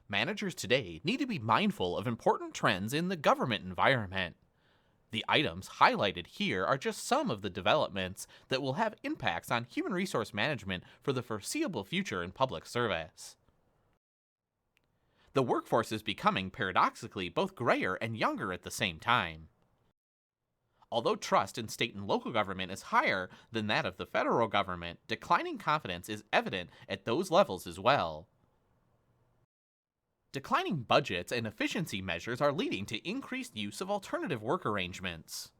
Managers today need to be mindful of important trends in the government environment. The items highlighted here are just some of the developments that will have impacts on human resource management for the foreseeable future in public service. The workforce is becoming, paradoxically, both grayer and younger at the same time. Although trust in state and local government is higher than that of the federal government, declining confidence is evident at those levels as well. Declining budgets and efficiency measures are leading to increased use of alternative work arrangements.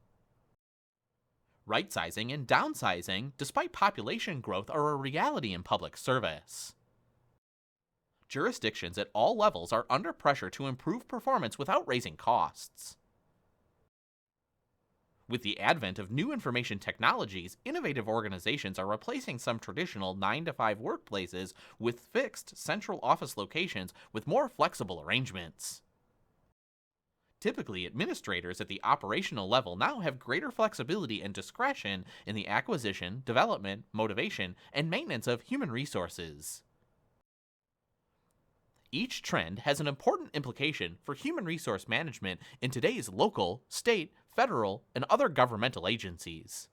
Right-sizing and downsizing, despite population growth, are a reality in public service. Jurisdictions at all levels are under pressure to improve performance without raising costs. With the advent of new information technologies, innovative organizations are replacing some traditional 9-to-5 workplaces with fixed central office locations with more flexible arrangements. Typically, administrators at the operational level now have greater flexibility and discretion in the acquisition, development, motivation, and maintenance of human resources. Each trend has an important implication for human resource management in today's local, state, federal, and other governmental agencies.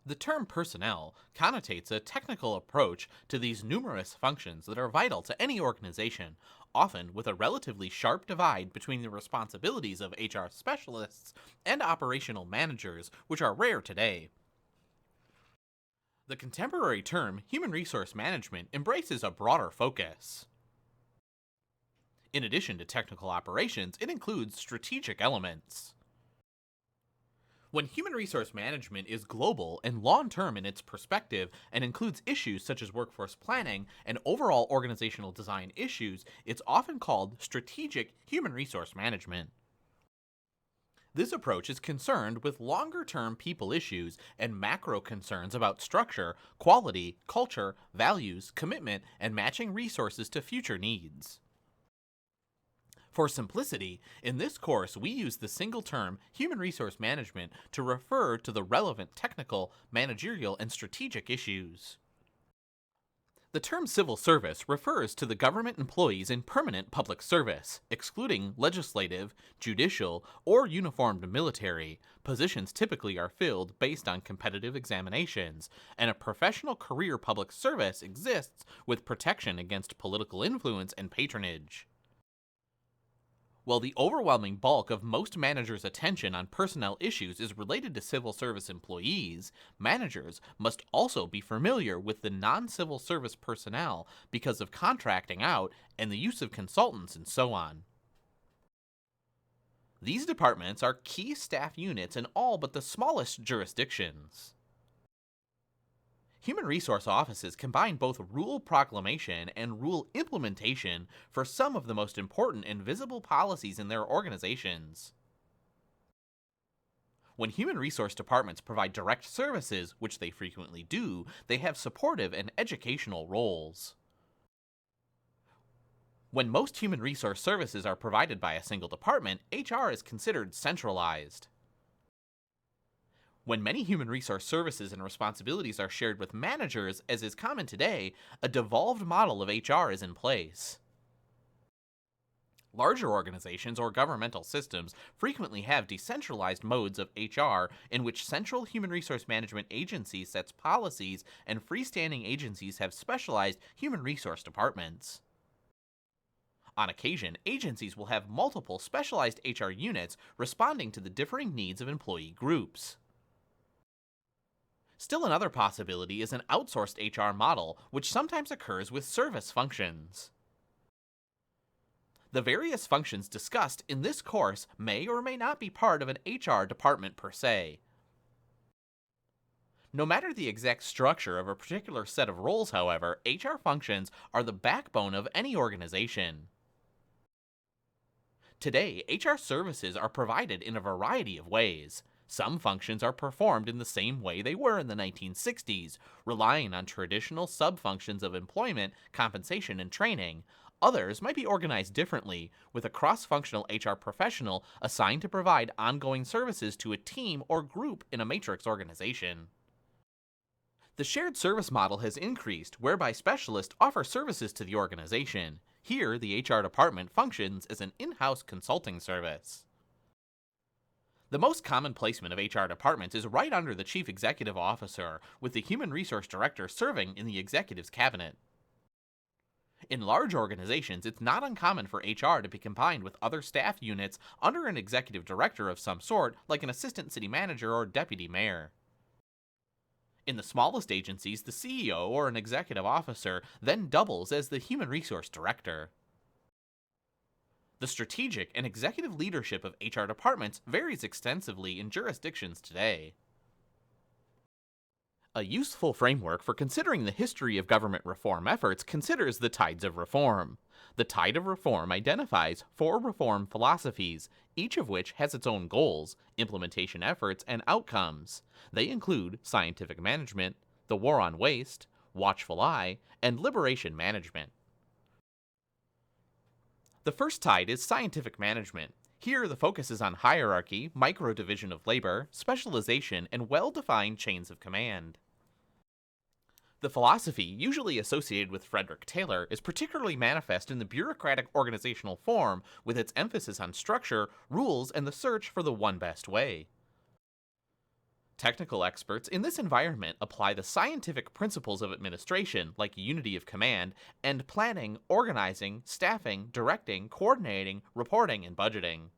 The term personnel connotates a technical approach to these numerous functions that are vital to any organization, often with a relatively sharp divide between the responsibilities of HR specialists and operational managers, which are rare today. The contemporary term human resource management embraces a broader focus. In addition to technical operations, it includes strategic elements. When human resource management is global and long-term in its perspective and includes issues such as workforce planning and overall organizational design issues, it's often called strategic human resource management. This approach is concerned with longer-term people issues and macro concerns about structure, quality, culture, values, commitment, and matching resources to future needs. For simplicity, in this course we use the single term human resource management to refer to the relevant technical, managerial, and strategic issues. The term civil service refers to the government employees in permanent public service, excluding legislative, judicial, or uniformed military. Positions typically are filled based on competitive examinations, and a professional career public service exists with protection against political influence and patronage. While the overwhelming bulk of most managers' attention on personnel issues is related to civil service employees, managers must also be familiar with the non-civil service personnel because of contracting out and the use of consultants and so on. These departments are key staff units in all but the smallest jurisdictions. Human resource offices combine both rule proclamation and rule implementation for some of the most important and visible policies in their organizations. When human resource departments provide direct services, which they frequently do, they have supportive and educational roles. When most human resource services are provided by a single department, HR is considered centralized. When many human resource services and responsibilities are shared with managers, as is common today, a devolved model of HR is in place. Larger organizations or governmental systems frequently have decentralized modes of HR in which central human resource management agencies sets policies and freestanding agencies have specialized human resource departments. On occasion, agencies will have multiple specialized HR units responding to the differing needs of employee groups. Still another possibility is an outsourced HR model, which sometimes occurs with service functions. The various functions discussed in this course may or may not be part of an HR department per se. No matter the exact structure of a particular set of roles, however, HR functions are the backbone of any organization. Today, HR services are provided in a variety of ways. Some functions are performed in the same way they were in the 1960s, relying on traditional sub-functions of employment, compensation, and training. Others might be organized differently, with a cross-functional HR professional assigned to provide ongoing services to a team or group in a matrix organization. The shared service model has increased, whereby specialists offer services to the organization. Here, the HR department functions as an in-house consulting service. The most common placement of HR departments is right under the Chief Executive Officer, with the Human Resource Director serving in the Executive's cabinet. In large organizations, it's not uncommon for HR to be combined with other staff units under an executive director of some sort, like an assistant city manager or deputy mayor. In the smallest agencies, the CEO or an executive officer then doubles as the human resource director. The strategic and executive leadership of HR departments varies extensively in jurisdictions today. A useful framework for considering the history of government reform efforts considers the tides of reform. The tide of reform identifies 4 reform philosophies, each of which has its own goals, implementation efforts, and outcomes. They include scientific management, the war on waste, watchful eye, and liberation management. The first tide is scientific management. Here, the focus is on hierarchy, micro-division of labor, specialization, and well-defined chains of command. The philosophy, usually associated with Frederick Taylor, is particularly manifest in the bureaucratic organizational form, with its emphasis on structure, rules, and the search for the one best way. Technical experts in this environment apply the scientific principles of administration, like unity of command, and planning, organizing, staffing, directing, coordinating, reporting, and budgeting.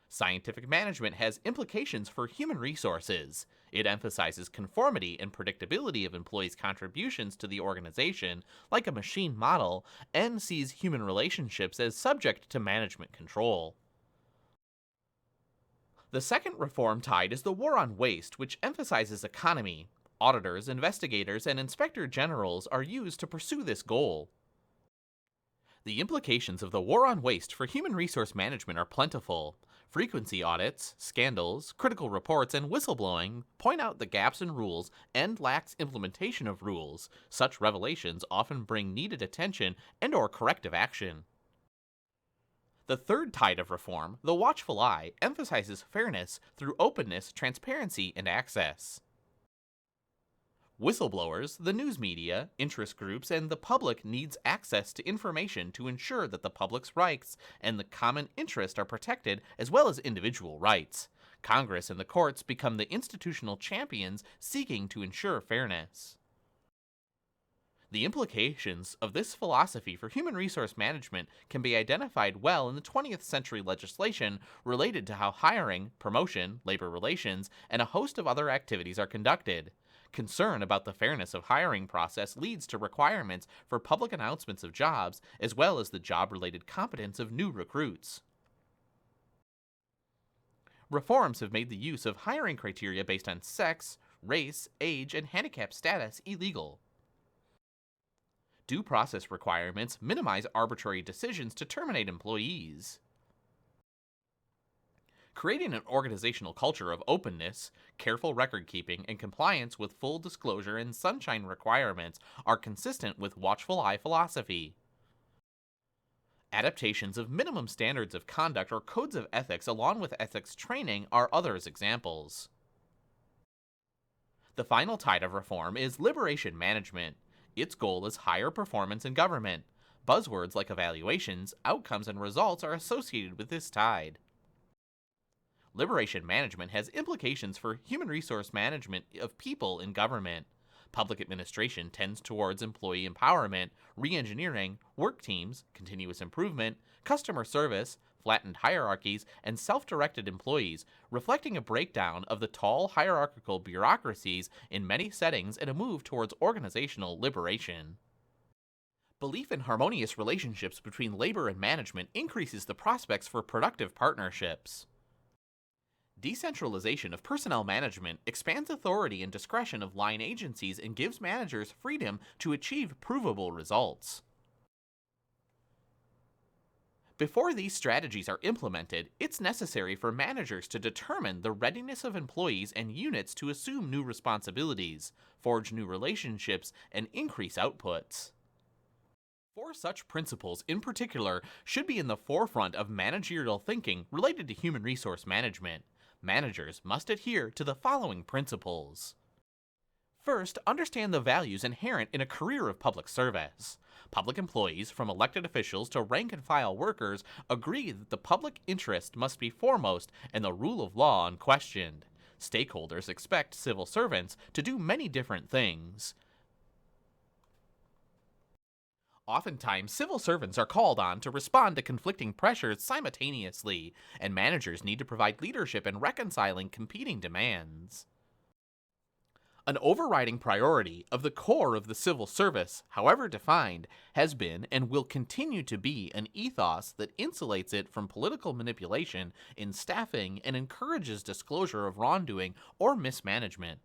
Scientific management has implications for human resources. It emphasizes conformity and predictability of employees' contributions to the organization, like a machine model, and sees human relationships as subject to management control. The second reform tide is the war on waste, which emphasizes economy. Auditors, investigators, and inspector generals are used to pursue this goal. The implications of the war on waste for human resource management are plentiful. Frequency audits, scandals, critical reports, and whistleblowing point out the gaps in rules and lax implementation of rules. Such revelations often bring needed attention and/or corrective action. The third tide of reform, the watchful eye, emphasizes fairness through openness, transparency, and access. Whistleblowers, the news media, interest groups, and the public needs access to information to ensure that the public's rights and the common interest are protected, as well as individual rights. Congress and the courts become the institutional champions seeking to ensure fairness. The implications of this philosophy for human resource management can be identified well in the 20th century legislation related to how hiring, promotion, labor relations, and a host of other activities are conducted. Concern about the fairness of hiring process leads to requirements for public announcements of jobs, as well as the job-related competence of new recruits. Reforms have made the use of hiring criteria based on sex, race, age, and handicap status illegal. Due process requirements minimize arbitrary decisions to terminate employees. Creating an organizational culture of openness, careful record-keeping, and compliance with full disclosure and sunshine requirements are consistent with watchful eye philosophy. Adaptations of minimum standards of conduct or codes of ethics along with ethics training are others examples. The final tide of reform is liberation management. Its goal is higher performance in government. Buzzwords like evaluations, outcomes, and results are associated with this tide. Liberation management has implications for human resource management of people in government. Public administration tends towards employee empowerment, re-engineering, work teams, continuous improvement, customer service, flattened hierarchies, and self-directed employees, reflecting a breakdown of the tall hierarchical bureaucracies in many settings and a move towards organizational liberation. Belief in harmonious relationships between labor and management increases the prospects for productive partnerships. Decentralization of personnel management expands authority and discretion of line agencies and gives managers freedom to achieve provable results. Before these strategies are implemented, it's necessary for managers to determine the readiness of employees and units to assume new responsibilities, forge new relationships, and increase outputs. 4 such principles in particular should be in the forefront of managerial thinking related to human resource management. Managers must adhere to the following principles. First, understand the values inherent in a career of public service. Public employees, from elected officials to rank and file workers, agree that the public interest must be foremost and the rule of law unquestioned. Stakeholders expect civil servants to do many different things. Oftentimes, civil servants are called on to respond to conflicting pressures simultaneously, and managers need to provide leadership in reconciling competing demands. An overriding priority of the core of the civil service, however defined, has been and will continue to be an ethos that insulates it from political manipulation in staffing and encourages disclosure of wrongdoing or mismanagement.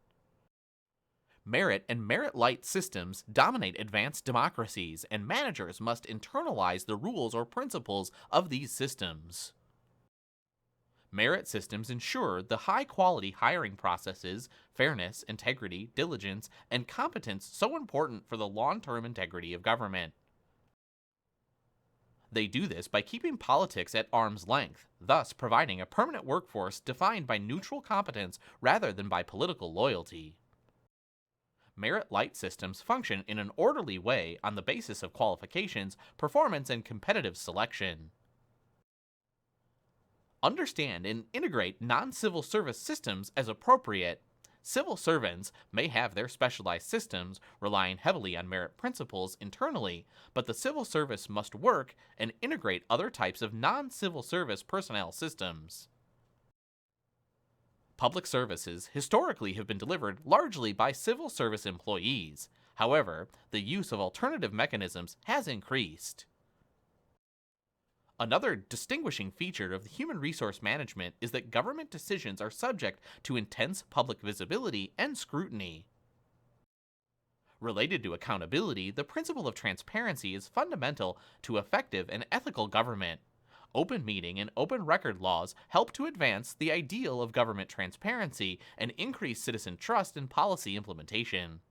Merit and merit-light systems dominate advanced democracies, and managers must internalize the rules or principles of these systems. Merit systems ensure the high-quality hiring processes, fairness, integrity, diligence, and competence so important for the long-term integrity of government. They do this by keeping politics at arm's length, thus providing a permanent workforce defined by neutral competence rather than by political loyalty. Merit-light systems function in an orderly way on the basis of qualifications, performance, and competitive selection. Understand and integrate non-civil service systems as appropriate. Civil servants may have their specialized systems, relying heavily on merit principles internally, but the civil service must work and integrate other types of non-civil service personnel systems. Public services historically have been delivered largely by civil service employees. However, the use of alternative mechanisms has increased. Another distinguishing feature of the human resource management is that government decisions are subject to intense public visibility and scrutiny. Related to accountability, the principle of transparency is fundamental to effective and ethical government. Open meeting and open record laws help to advance the ideal of government transparency and increase citizen trust in policy implementation.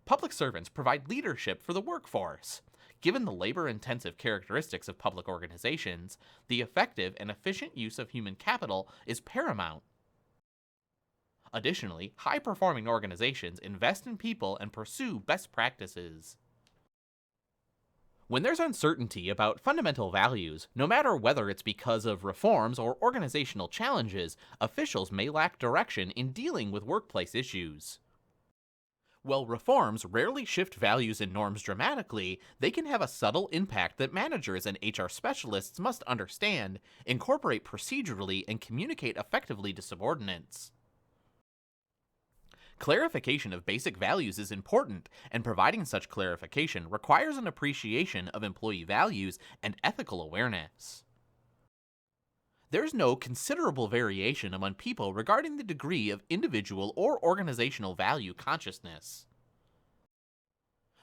Public servants provide leadership for the workforce. Given the labor-intensive characteristics of public organizations, the effective and efficient use of human capital is paramount. Additionally, high-performing organizations invest in people and pursue best practices. When there's uncertainty about fundamental values, no matter whether it's because of reforms or organizational challenges, officials may lack direction in dealing with workplace issues. While reforms rarely shift values and norms dramatically, they can have a subtle impact that managers and HR specialists must understand, incorporate procedurally, and communicate effectively to subordinates. Clarification of basic values is important, and providing such clarification requires an appreciation of employee values and ethical awareness. There's no considerable variation among people regarding the degree of individual or organizational value consciousness.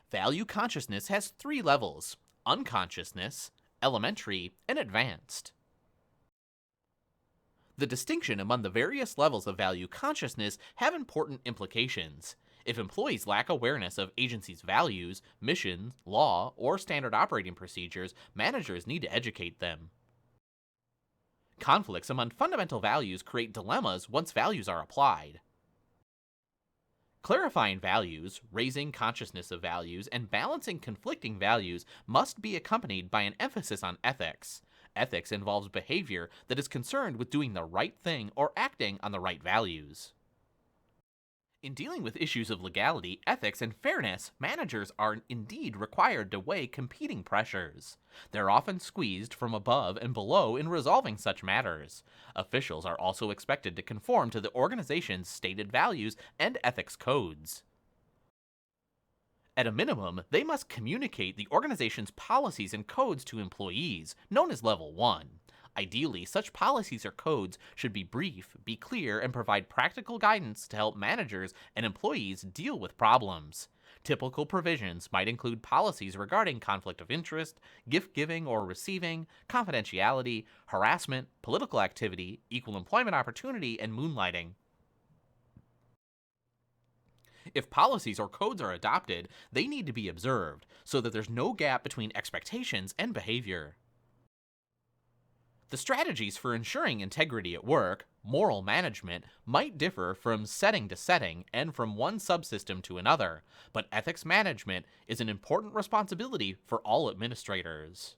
Value consciousness has 3 levels: unconsciousness, elementary, and advanced. The distinction among the various levels of value consciousness have important implications. If employees lack awareness of agencies' values, missions, law, or standard operating procedures, managers need to educate them. Conflicts among fundamental values create dilemmas once values are applied. Clarifying values, raising consciousness of values, and balancing conflicting values must be accompanied by an emphasis on ethics. Ethics involves behavior that is concerned with doing the right thing or acting on the right values. In dealing with issues of legality, ethics, and fairness, managers are indeed required to weigh competing pressures. They're often squeezed from above and below in resolving such matters. Officials are also expected to conform to the organization's stated values and ethics codes. At a minimum, they must communicate the organization's policies and codes to employees, known as Level 1. Ideally, such policies or codes should be brief, be clear, and provide practical guidance to help managers and employees deal with problems. Typical provisions might include policies regarding conflict of interest, gift giving or receiving, confidentiality, harassment, political activity, equal employment opportunity, and moonlighting. If policies or codes are adopted, they need to be observed so that there's no gap between expectations and behavior. The strategies for ensuring integrity at work, Moral management might differ from setting to setting and from one subsystem to another, but ethics management is an important responsibility for all administrators.